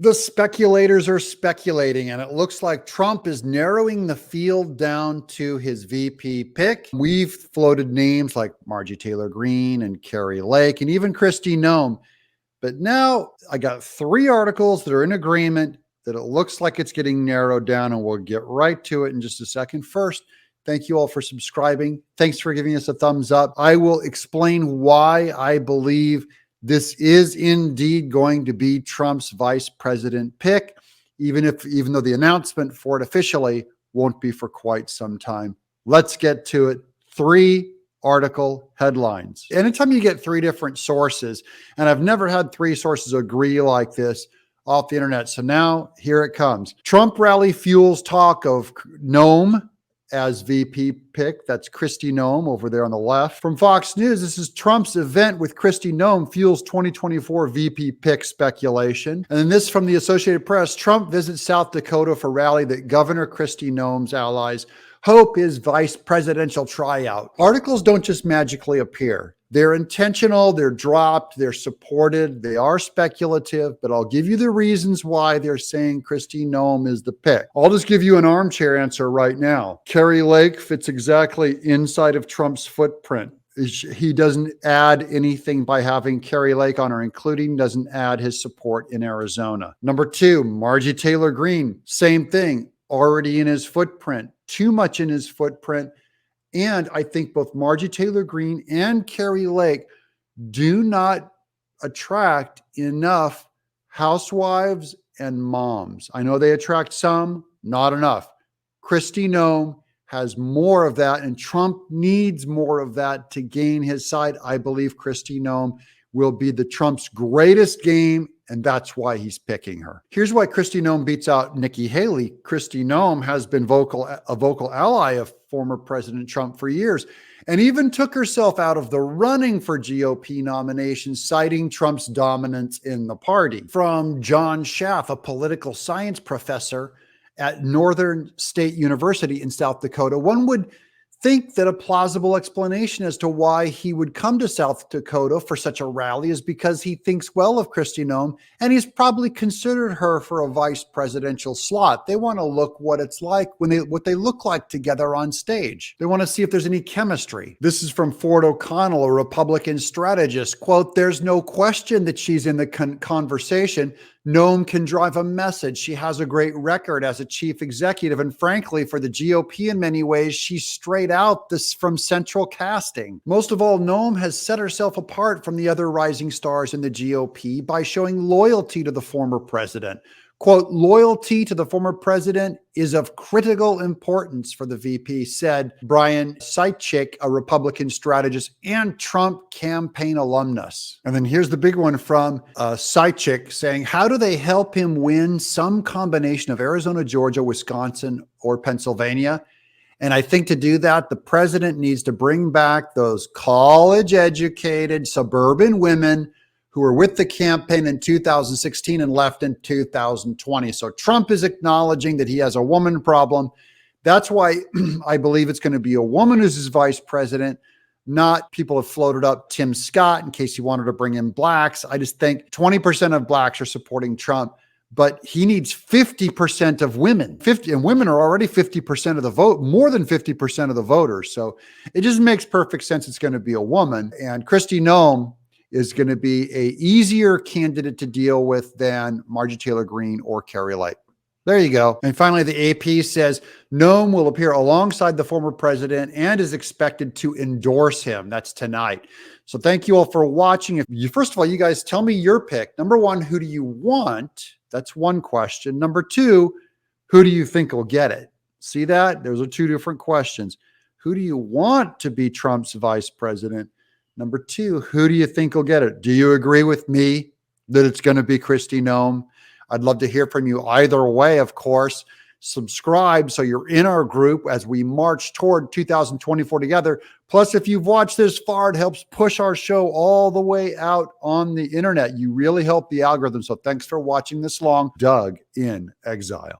The speculators are speculating, and it looks like Trump is narrowing the field down to his VP pick. We've floated names like Margie Taylor Greene and Carrie Lake and even Kristi Noem. But now I got 3 articles that are in agreement that it looks like it's getting narrowed down, and we'll get right to it in just a second. First, thank you all for subscribing. Thanks for giving us a thumbs up. I will explain why I believe this is indeed going to be Trump's vice president pick, even though the announcement for it officially won't be for quite some time. Let's get to it. 3 article headlines. Anytime you get 3 different sources, and I've never had 3 sources agree like this off the internet. So now here it comes. Trump rally fuels talk of Noem as VP pick. That's Kristi Noem over there on the left. From Fox News, this is Trump's event with Kristi Noem fuels 2024 VP pick speculation. And then this from the Associated Press, Trump visits South Dakota for rally that Governor Kristi Noem's allies hope is vice presidential tryout. Articles don't just magically appear. They're intentional, they're dropped, they're supported, they are speculative, but I'll give you the reasons why they're saying Kristi Noem is the pick. I'll just give you an armchair answer right now. Carrie Lake fits exactly inside of Trump's footprint. He doesn't add anything by having Carrie Lake on, or including doesn't add his support in Arizona. Number 2, Margie Taylor Greene, same thing, already in his footprint, too much in his footprint. And I think both Margie Taylor Greene and Carrie Lake do not attract enough housewives and moms. I know they attract some, not enough. Kristi Noem has more of that, and Trump needs more of that to gain his side. I believe Kristi Noem will be the Trump's greatest game, and that's why he's picking her. Here's why Kristi Noem beats out Nikki Haley. Kristi Noem has been a vocal ally of former President Trump for years, and even took herself out of the running for GOP nominations, citing Trump's dominance in the party. From John Schaff, a political science professor at Northern State University in South Dakota, one would think that a plausible explanation as to why he would come to South Dakota for such a rally is because he thinks well of Kristi Noem, and he's probably considered her for a vice presidential slot. They want to look what it's like what they look like together on stage. They want to see if there's any chemistry. This is from Ford O'Connell, a Republican strategist. Quote, "There's no question that she's in the conversation. Noem can drive a message. She has a great record as a chief executive. And frankly, for the GOP in many ways, she's straight out this from central casting. Most of all, Noem has set herself apart from the other rising stars in the GOP by showing loyalty to the former president. Quote, loyalty to the former president is of critical importance for the VP," said Brian Sitchik, a Republican strategist and Trump campaign alumnus. And then here's the big one from Sitchik saying, how do they help him win some combination of Arizona, Georgia, Wisconsin, or Pennsylvania? And I think to do that, the president needs to bring back those college-educated suburban women who were with the campaign in 2016 and left in 2020. So Trump is acknowledging that he has a woman problem. That's why I believe it's going to be a woman who's his vice president, not people have floated up Tim Scott in case he wanted to bring in blacks. I just think 20% of blacks are supporting Trump, but he needs 50% of women. And women are already 50% of the vote, more than 50% of the voters. So it just makes perfect sense it's going to be a woman. And Kristi Noem is going to be a easier candidate to deal with than Margie Taylor Greene or Carrie Lake. There you go. And finally, the AP says Noem will appear alongside the former president and is expected to endorse him. That's tonight. So thank you all for watching. First of all, you guys tell me your pick. Number 1, who do you want? That's one question. Number 2, who do you think will get it? See that? Those are 2 different questions. Who do you want to be Trump's vice president? Number 2, who do you think will get it? Do you agree with me that it's going to be Kristi Noem? I'd love to hear from you either way, of course. Subscribe so you're in our group as we march toward 2024 together. Plus, if you've watched this far, it helps push our show all the way out on the internet. You really help the algorithm. So thanks for watching this long. Doug in Exile.